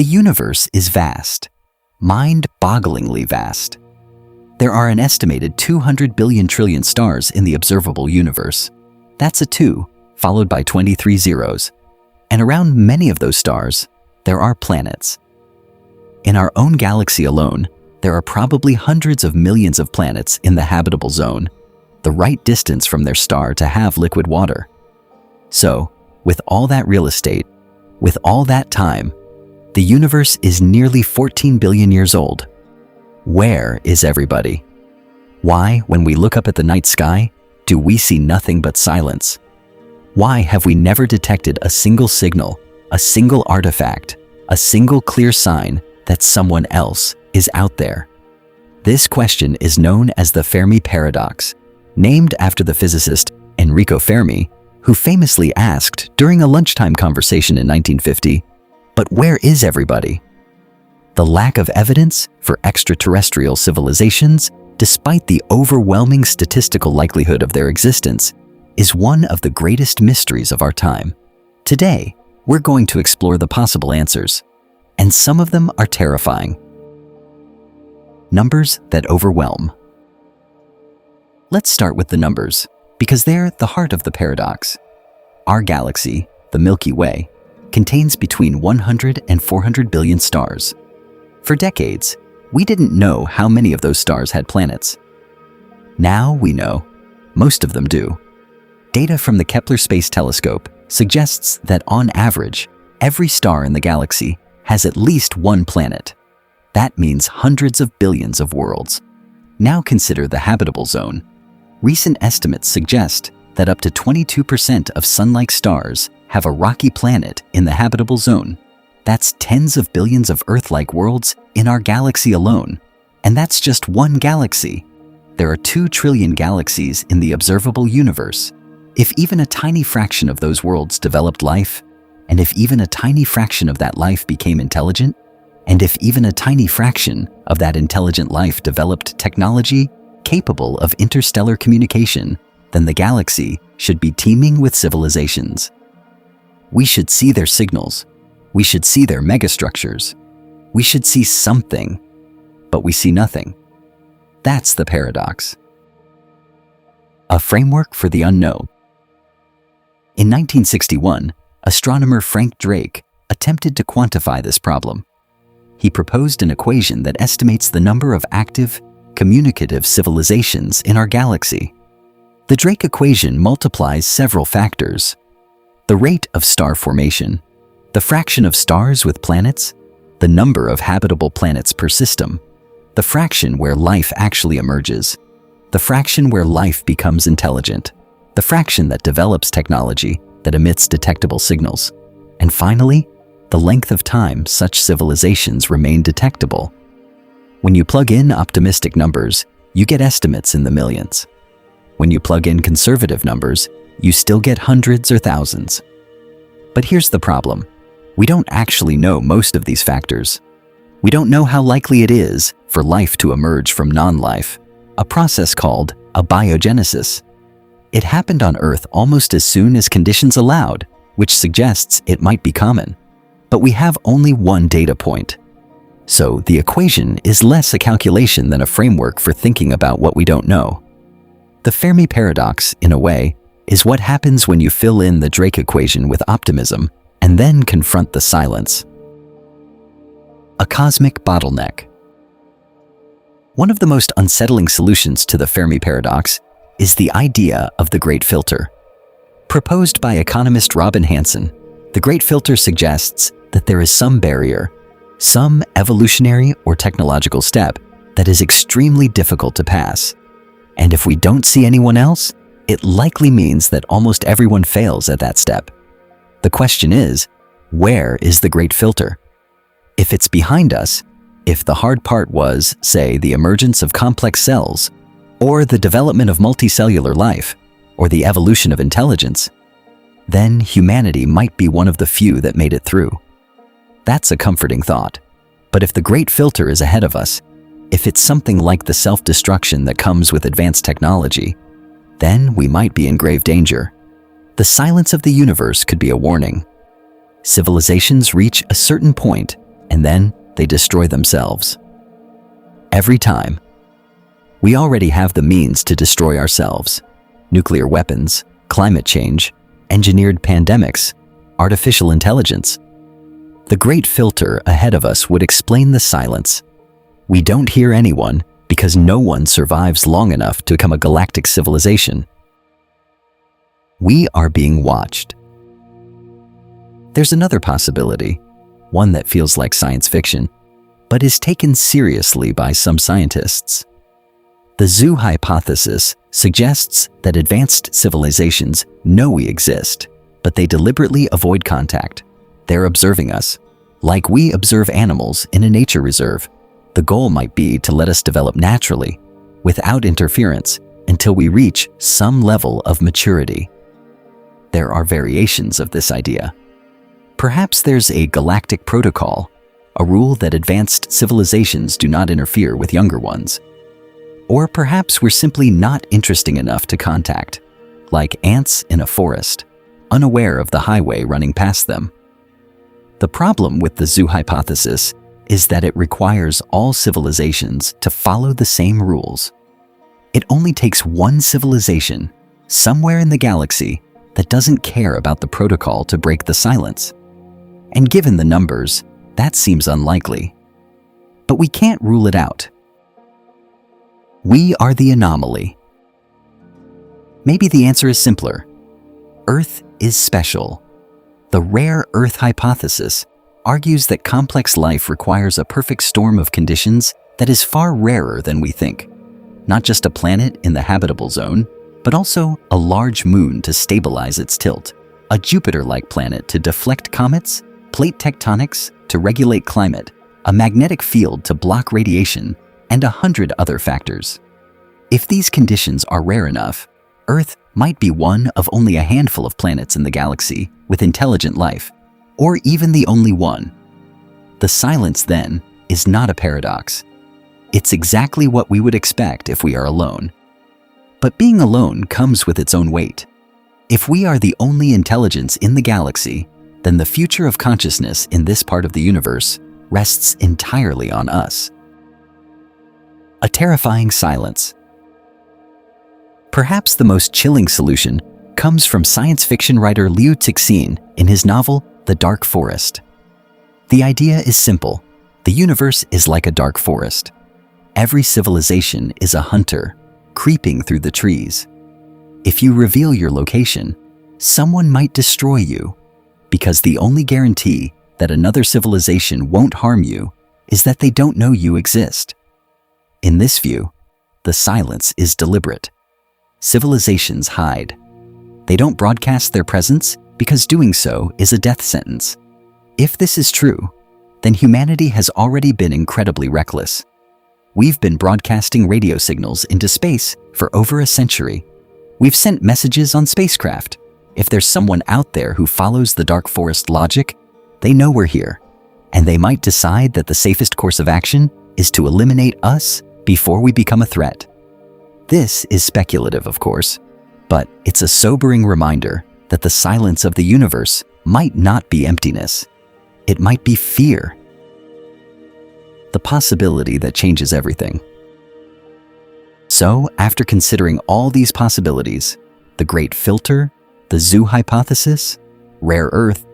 The universe is vast, mind-bogglingly vast. There are an estimated 200 billion trillion stars in the observable universe. That's a 2, followed by 23 zeros. And around many of those stars, there are planets. In our own galaxy alone, there are probably hundreds of millions of planets in the habitable zone, the right distance from their star to have liquid water. So, with all that real estate, with all that time, the universe is nearly 14 billion years old. Where is everybody? Why, when we look up at the night sky, do we see nothing but silence? Why have we never detected a single signal, a single artifact, a single clear sign that someone else is out there? This question is known as the Fermi paradox, named after the physicist Enrico Fermi, who famously asked during a lunchtime conversation in 1950, "But where is everybody?" The lack of evidence for extraterrestrial civilizations, despite the overwhelming statistical likelihood of their existence, is one of the greatest mysteries of our time. Today, we're going to explore the possible answers, and some of them are terrifying. Numbers that overwhelm. Let's start with the numbers, because they're the heart of the paradox. Our galaxy, the Milky Way, contains between 100 and 400 billion stars. For decades, we didn't know how many of those stars had planets. Now we know. Most of them do. Data from the Kepler Space Telescope suggests that on average, every star in the galaxy has at least one planet. That means hundreds of billions of worlds. Now consider the habitable zone. Recent estimates suggest that up to 22% of Sun-like stars have a rocky planet in the habitable zone. That's tens of billions of Earth-like worlds in our galaxy alone. And that's just one galaxy. There are 2 trillion galaxies in the observable universe. If even a tiny fraction of those worlds developed life, and if even a tiny fraction of that life became intelligent, and if even a tiny fraction of that intelligent life developed technology capable of interstellar communication, then the galaxy should be teeming with civilizations. We should see their signals. We should see their megastructures. We should see something, but we see nothing. That's the paradox. A framework for the unknown. In 1961, astronomer Frank Drake attempted to quantify this problem. He proposed an equation that estimates the number of active, communicative civilizations in our galaxy. The Drake equation multiplies several factors: the rate of star formation, the fraction of stars with planets, the number of habitable planets per system, the fraction where life actually emerges, the fraction where life becomes intelligent, the fraction that develops technology that emits detectable signals, and finally, the length of time such civilizations remain detectable. When you plug in optimistic numbers, you get estimates in the millions. When you plug in conservative numbers, you still get hundreds or thousands. But here's the problem. We don't actually know most of these factors. We don't know how likely it is for life to emerge from non-life, a process called abiogenesis. It happened on Earth almost as soon as conditions allowed, which suggests it might be common. But we have only one data point. So the equation is less a calculation than a framework for thinking about what we don't know. The Fermi paradox, in a way, is what happens when you fill in the Drake equation with optimism and then confront the silence. A cosmic bottleneck. One of the most unsettling solutions to the Fermi paradox is the idea of the Great Filter. Proposed by economist Robin Hanson, the Great Filter suggests that there is some barrier, some evolutionary or technological step that is extremely difficult to pass. And if we don't see anyone else, it likely means that almost everyone fails at that step. The question is, where is the Great Filter? If it's behind us, if the hard part was, say, the emergence of complex cells, or the development of multicellular life, or the evolution of intelligence, then humanity might be one of the few that made it through. That's a comforting thought. But if the Great Filter is ahead of us, if it's something like the self-destruction that comes with advanced technology, then we might be in grave danger. The silence of the universe could be a warning. Civilizations reach a certain point and then they destroy themselves. Every time. We already have the means to destroy ourselves: nuclear weapons, climate change, engineered pandemics, artificial intelligence. The great filter ahead of us would explain the silence. We don't hear anyone because no one survives long enough to become a galactic civilization. We are being watched. There's another possibility, one that feels like science fiction, but is taken seriously by some scientists. The zoo hypothesis suggests that advanced civilizations know we exist, but they deliberately avoid contact. They're observing us, like we observe animals in a nature reserve. The goal might be to let us develop naturally, without interference, until we reach some level of maturity. There are variations of this idea. Perhaps there's a galactic protocol, a rule that advanced civilizations do not interfere with younger ones. Or perhaps we're simply not interesting enough to contact, like ants in a forest, unaware of the highway running past them. The problem with the zoo hypothesis is that it requires all civilizations to follow the same rules. It only takes one civilization, somewhere in the galaxy, that doesn't care about the protocol to break the silence. And given the numbers, that seems unlikely. But we can't rule it out. We are the anomaly. Maybe the answer is simpler. Earth is special. The rare Earth hypothesis argues that complex life requires a perfect storm of conditions that is far rarer than we think. Not just a planet in the habitable zone, but also a large moon to stabilize its tilt, a Jupiter-like planet to deflect comets, plate tectonics to regulate climate, a magnetic field to block radiation, and 100 other factors. If these conditions are rare enough, Earth might be one of only a handful of planets in the galaxy with intelligent life, or even the only one. The silence, then, is not a paradox. It's exactly what we would expect if we are alone. But being alone comes with its own weight. If we are the only intelligence in the galaxy, then the future of consciousness in this part of the universe rests entirely on us. A terrifying silence. Perhaps the most chilling solution comes from science fiction writer Liu Cixin in his novel, The Dark Forest. The idea is simple. The universe is like a dark forest. Every civilization is a hunter, creeping through the trees. If you reveal your location, someone might destroy you, because the only guarantee that another civilization won't harm you is that they don't know you exist. In this view, the silence is deliberate. Civilizations hide. They don't broadcast their presence because doing so is a death sentence. If this is true, then humanity has already been incredibly reckless. We've been broadcasting radio signals into space for over a century. We've sent messages on spacecraft. If there's someone out there who follows the dark forest logic, they know we're here, and they might decide that the safest course of action is to eliminate us before we become a threat. This is speculative, of course, but it's a sobering reminder that the silence of the universe might not be emptiness. It might be fear. The possibility that changes everything. So, after considering all these possibilities, the great filter, the zoo hypothesis, rare earth,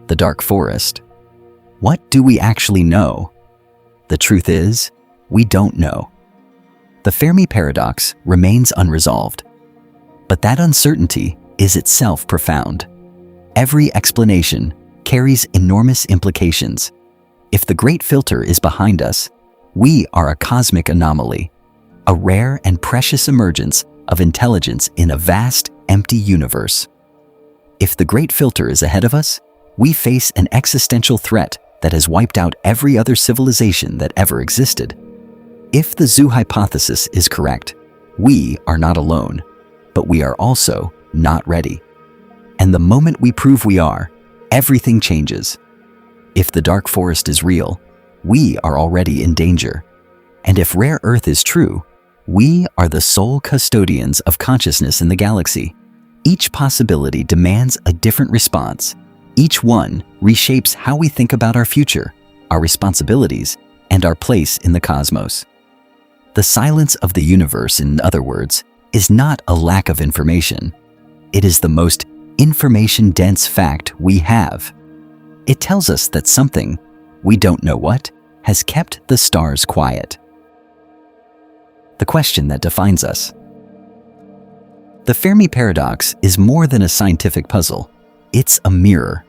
the dark forest, what do we actually know? The truth is, we don't know. The Fermi paradox remains unresolved. But that uncertainty is itself profound. Every explanation carries enormous implications. If the great filter is behind us, we are a cosmic anomaly, a rare and precious emergence of intelligence in a vast, empty universe. If the great filter is ahead of us, we face an existential threat that has wiped out every other civilization that ever existed. If the zoo hypothesis is correct, we are not alone, but we are also not ready. And the moment we prove we are, everything changes. If the dark forest is real, we are already in danger. And if rare earth is true, we are the sole custodians of consciousness in the galaxy. Each possibility demands a different response. Each one reshapes how we think about our future, our responsibilities, and our place in the cosmos. The silence of the universe, in other words, is not a lack of information. It is the most information-dense fact we have. It tells us that something, we don't know what, has kept the stars quiet. The question that defines us. The Fermi paradox is more than a scientific puzzle. It's a mirror.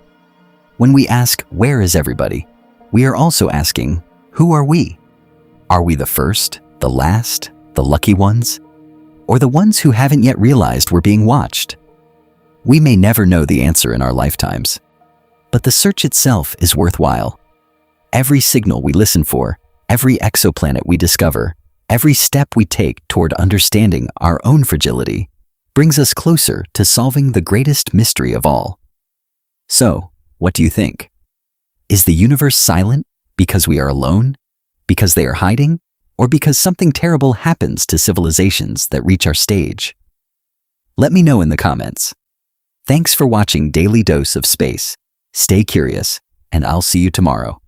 When we ask, where is everybody? We are also asking, who are we? Are we the first, the last, the lucky ones? Or the ones who haven't yet realized we're being watched? We may never know the answer in our lifetimes, but the search itself is worthwhile. Every signal we listen for, every exoplanet we discover, every step we take toward understanding our own fragility brings us closer to solving the greatest mystery of all. So, what do you think? Is the universe silent because we are alone, because they are hiding, or because something terrible happens to civilizations that reach our stage? Let me know in the comments. Thanks for watching Daily Dose of Space. Stay curious, and I'll see you tomorrow.